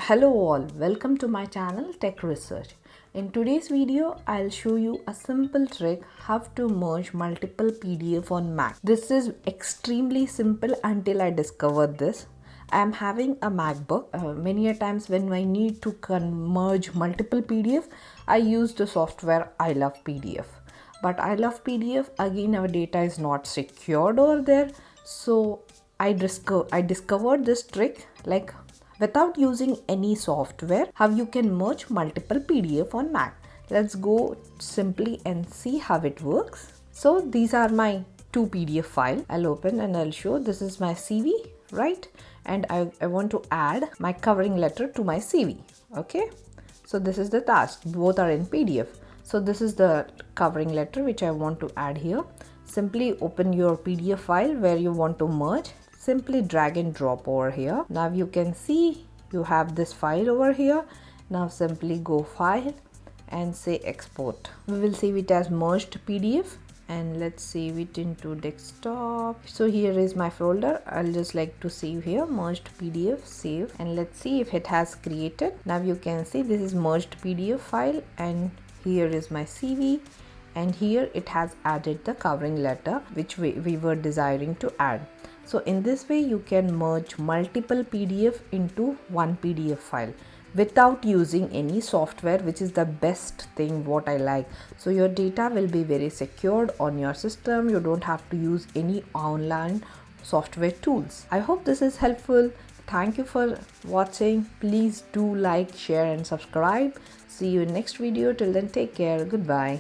Hello all, welcome to my channel Tech Research. In today's video, I'll show you a simple trick how to merge multiple PDF on Mac. This is extremely simple until I discovered this. I am having a MacBook. Many a times when I need to merge multiple PDF, I use the software iLovePDF. But iLovePDF, again our data is not secured over there. So I discovered this trick like without using any software, how you can merge multiple PDF on Mac. Let's go simply and see how it works. So these are my two PDF file. I'll open and I'll show this is my CV, right? And I want to add my covering letter to my CV. Okay. So this is the task. Both are in PDF. So this is the covering letter which I want to add here. Simply open your PDF file where you want to merge. Simply drag and drop over here. Now you can see you have this file over here. Now simply go file and say export. We will save it as merged PDF and let's save it into desktop. So here is my folder. I'll just like to save here merged PDF, save, and let's see if it has created. Now you can see this is merged PDF file and here is my CV. And here it has added the covering letter which we were desiring to add. So in this way you can merge multiple PDF into one PDF file without using any software, which is the best thing what I like. So your data will be very secured on your system. You don't have to use any online software tools. I hope this is helpful. Thank you for watching. Please do like, share and subscribe. See you in next video. Till then, take care. Goodbye.